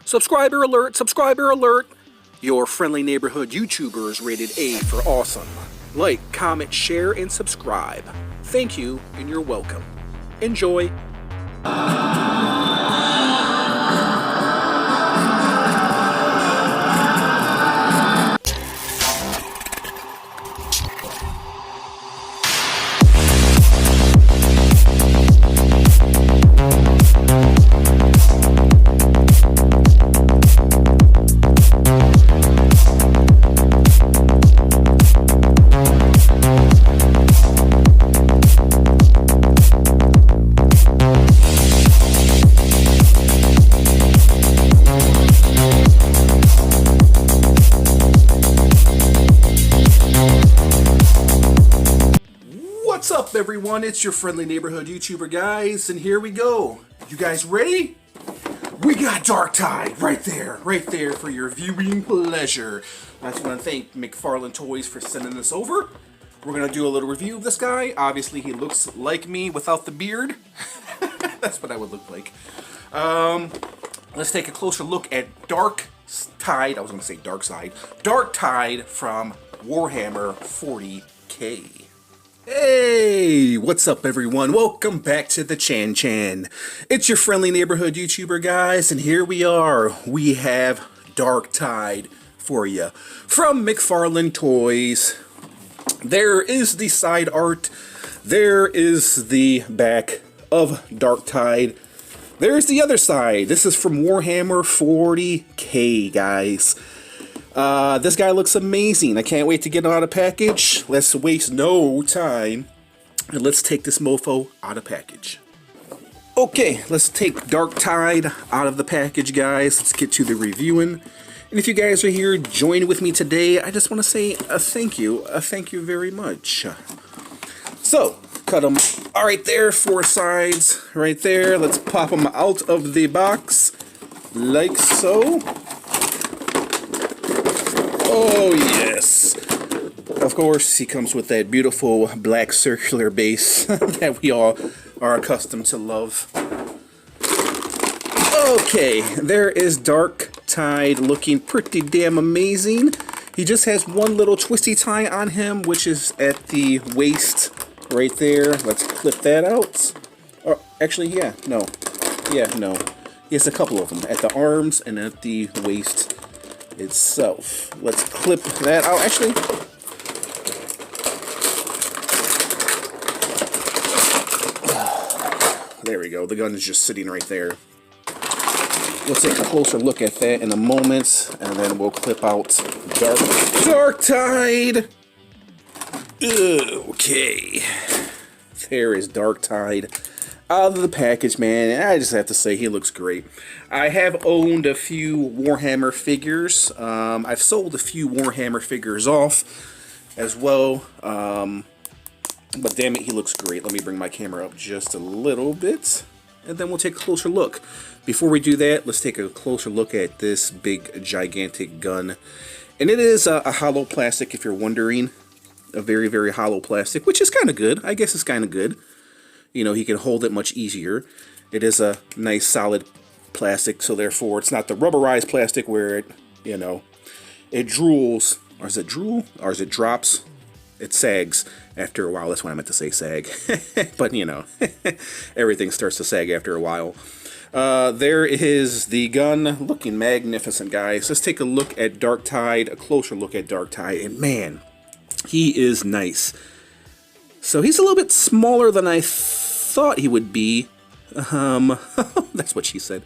Subscriber alert, subscriber alert! Your friendly neighborhood YouTuber is rated A for awesome. Like, comment, share, and subscribe. Thank you, and you're welcome. Enjoy! What's up, everyone? It's your friendly neighborhood YouTuber, guys, and here we go. You guys ready? We got Darktide right there for your viewing pleasure. I just want to thank Mcfarlane Toys for sending this over. We're going to do a little review of this guy. Obviously, he looks like me without the beard. That's what I would look like. Let's take a closer look at Darktide. I was going to say Darkside. Darktide from Warhammer 40K. Hey, what's up, everyone? Welcome back to the Chan. It's your friendly neighborhood YouTuber, guys, and here we are. We have Darktide for you from Mcfarlane Toys. There is the side art. There is the back of Darktide. There's the other side. This is from Warhammer 40K, guys. This guy looks amazing. I can't wait to get him out of package. Let's waste no time and let's take this mofo out of package. Okay, let's take Darktide out of the package, guys. Let's get to the reviewing. And if you guys are here joining with me today, I just want to say a thank you. Thank you very much. So, cut them right there, four sides right there. Let's pop them out of the box like so. Oh yes! Of course, he comes with that beautiful black circular base that we all are accustomed to love. Okay, there is Darktide looking pretty damn amazing. He just has one little twisty tie on him, which is at the waist right there. Let's clip that out. Or actually, yeah, no. He has a couple of them at the arms and at the waist itself. Let's clip that out. Actually, there we go. The gun is just sitting right there. We'll take a closer look at that in a moment, and then we'll clip out Darktide. Okay, there is Darktide out of the package, man, and I just have to say he looks great. I have owned a few Warhammer figures. I've sold a few Warhammer figures off as well, but damn it, he looks great. Let me bring my camera up just a little bit, and then we'll take a closer look. Before we do that, let's take a closer look at this big, gigantic gun. And it is a hollow plastic, if you're wondering. A very, very hollow plastic, which is kind of good. I guess it's kind of good. You know, he can hold it much easier. It is a nice solid plastic, so therefore it's not the rubberized plastic where it, you know, it drools. Or is it drool? Or is it drops? It sags after a while. That's what I meant to say, sag. But, you know, everything starts to sag after a while. There is the gun, looking magnificent, guys. Let's take a look at Darktide, a closer look at Darktide, and man, he is nice. So he's a little bit smaller than I thought he would be. That's what she said.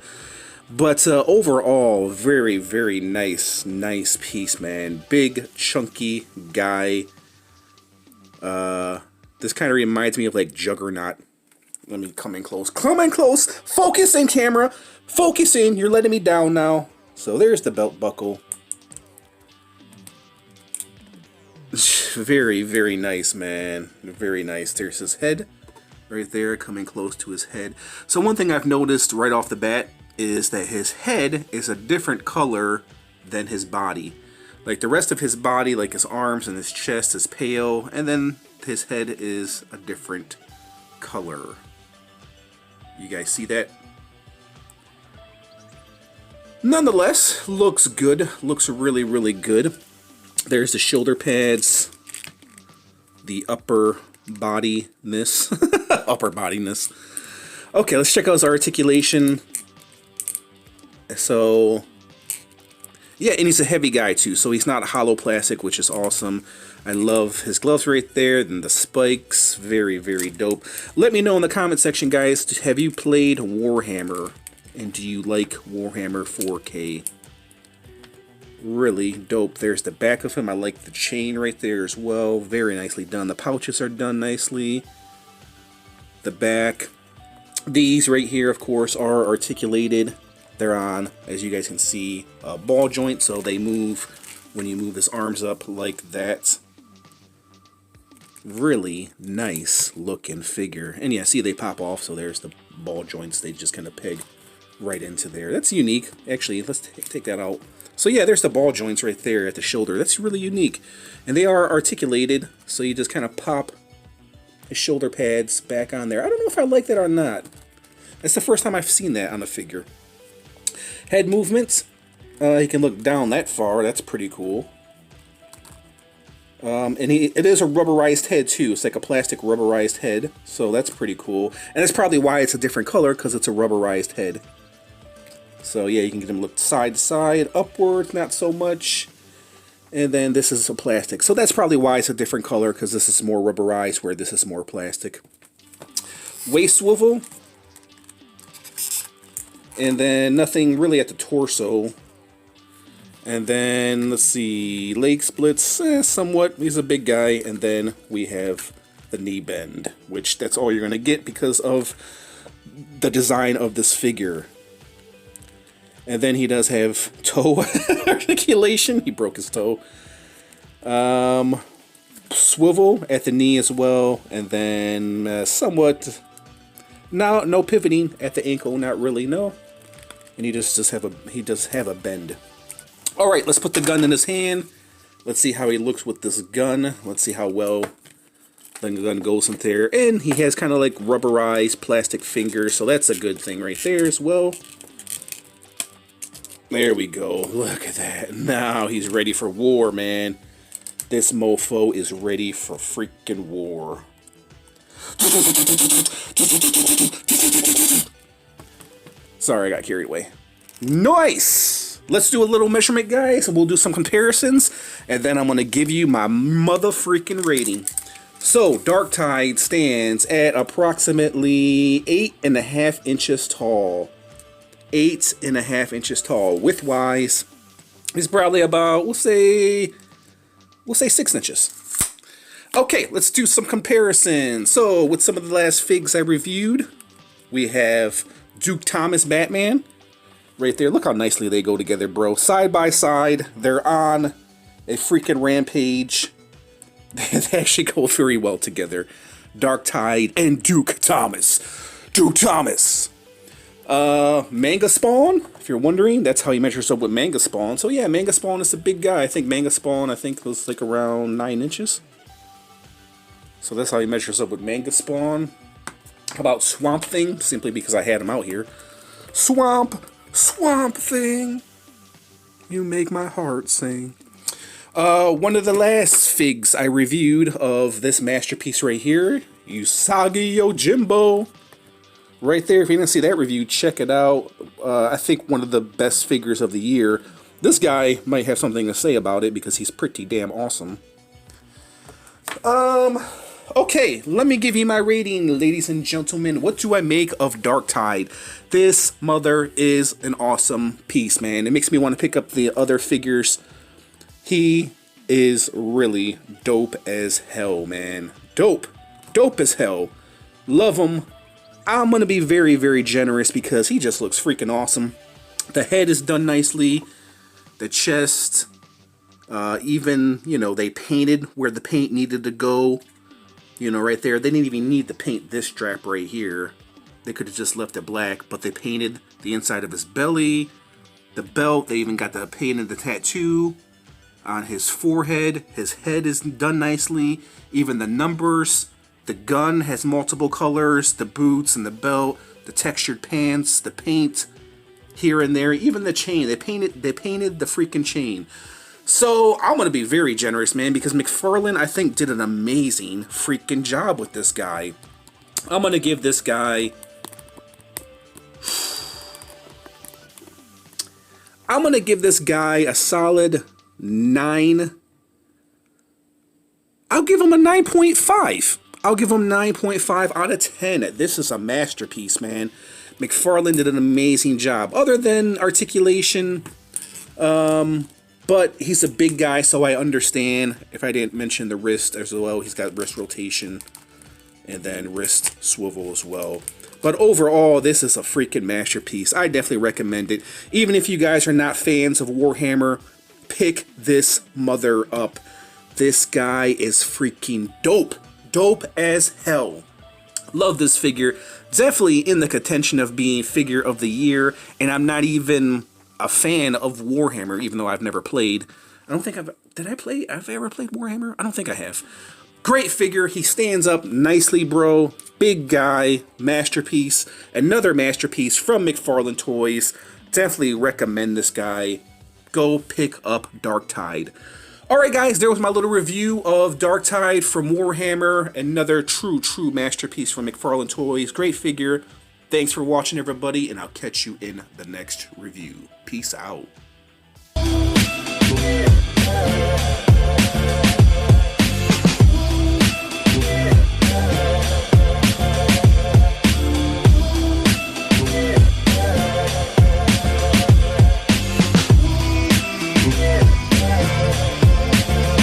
But overall, very, very nice piece, man. Big, chunky guy. This kind of reminds me of like Juggernaut. Let me come in close. Come in close. Focus in, camera. Focus in. You're letting me down now. So there's the belt buckle. Very, very nice, man. Very nice. There's his head right there, coming close to his head. So one thing I've noticed right off the bat is that his head is a different color than his body. Like the rest of his body, like his arms and his chest is pale, and then his head is a different color. You guys see that? Nonetheless, looks good. Looks really, really good. There's the shoulder pads, the upper bodiness. Upper bodiness. Okay, let's check out his articulation. So, yeah, and he's a heavy guy too, so he's not hollow plastic, which is awesome. I love his gloves right there, and the spikes, very, very dope. Let me know in the comment section, guys, have you played Warhammer, and do you like Warhammer 4K? Really dope. There's the back of him. I like the chain right there as well. Very nicely done. The pouches are done nicely. The back. These right here, of course, are articulated. They're on, as you guys can see, a ball joint, so they move when you move his arms up like that. Really nice looking figure. And yeah, see, they pop off, so there's the ball joints. They just kind of peg right into there. That's unique. Actually, let's take that out. So yeah, there's the ball joints right there at the shoulder. That's really unique. And they are articulated, so you just kind of pop his shoulder pads back on there. I don't know if I like that or not. That's the first time I've seen that on a figure. Head movements. He can look down that far. That's pretty cool. And it is a rubberized head too. It's like a plastic rubberized head, so that's pretty cool. And that's probably why it's a different color, because it's a rubberized head. So yeah, you can get him look side to side, upwards, not so much. And then this is a plastic. So that's probably why it's a different color, because this is more rubberized, where this is more plastic. Waist swivel. And then nothing really at the torso. And then, let's see, leg splits, somewhat. He's a big guy. And then we have the knee bend, which that's all you're going to get because of the design of this figure. And then he does have toe articulation. He broke his toe. Swivel at the knee as well. And then somewhat, no pivoting at the ankle, not really, no. And he does have a bend. All right, let's put the gun in his hand. Let's see how he looks with this gun. Let's see how well the gun goes in there. And he has kind of like rubberized plastic fingers, so that's a good thing right there as well. There we go. Look at that. Now he's ready for war, man. This mofo is ready for freaking war. Sorry, I got carried away. Nice! Let's do a little measurement, guys, and we'll do some comparisons, and then I'm going to give you my mother freaking rating. So, Darktide stands at approximately 8.5 inches tall. 8.5 inches tall. Width-wise, he's probably about, we'll say 6 inches. Okay, let's do some comparisons. So, with some of the last figs I reviewed, we have Duke Thomas Batman. Right there. Look how nicely they go together, bro. Side by side. They're on a freaking rampage. They actually go very well together. Darktide and Duke Thomas. Duke Thomas. Manga Spawn, if you're wondering, that's how he measures up with Manga Spawn. So yeah, Manga Spawn is a big guy. I think Manga Spawn, was like around 9 inches. So that's how he measures up with Manga Spawn. How about Swamp Thing? Simply because I had him out here. Swamp Thing, you make my heart sing. One of the last figs I reviewed of this masterpiece right here, Usagi Yojimbo. Right there, if you didn't see that review, check it out. I think one of the best figures of the year. This guy might have something to say about it because he's pretty damn awesome. Okay, let me give you my rating, ladies and gentlemen. What do I make of Darktide? This mother is an awesome piece, man. It makes me want to pick up the other figures. He is really dope as hell, man. Dope as hell. Love him. I'm going to be very, very generous because he just looks freaking awesome. The head is done nicely. The chest, even, they painted where the paint needed to go. Right there. They didn't even need to paint this strap right here. They could have just left it black, but they painted the inside of his belly, the belt. They even got the painted the tattoo on his forehead. His head is done nicely. Even the numbers. The gun has multiple colors. The boots and the belt. The textured pants. The paint. here and there. Even the chain, they painted the freaking chain. So I'm gonna be very generous, man, because Mcfarlane, I think, did an amazing freaking job with this guy. I'm gonna give this guy, a solid 9. I'll give him a 9.5. I'll give him 9.5 out of 10. This is a masterpiece, man. Mcfarlane did an amazing job. Other than articulation, but he's a big guy, so I understand. If I didn't mention the wrist as well, he's got wrist rotation and then wrist swivel as well. But overall, this is a freaking masterpiece. I definitely recommend it. Even if you guys are not fans of Warhammer, pick this mother up. This guy is freaking dope. Dope as hell. Love this figure. Definitely in the contention of being figure of the year. And I'm not even a fan of Warhammer, even though I've never played. I don't think I've ever played Warhammer? I don't think I have. Great figure. He stands up nicely, bro. Big guy. Masterpiece. Another masterpiece from Mcfarlane Toys. Definitely recommend this guy. Go pick up Darktide. Alright guys, there was my little review of Darktide from Warhammer. Another true masterpiece from Mcfarlane Toys. Great figure. Thanks for watching, everybody, and I'll catch you in the next review. Peace out.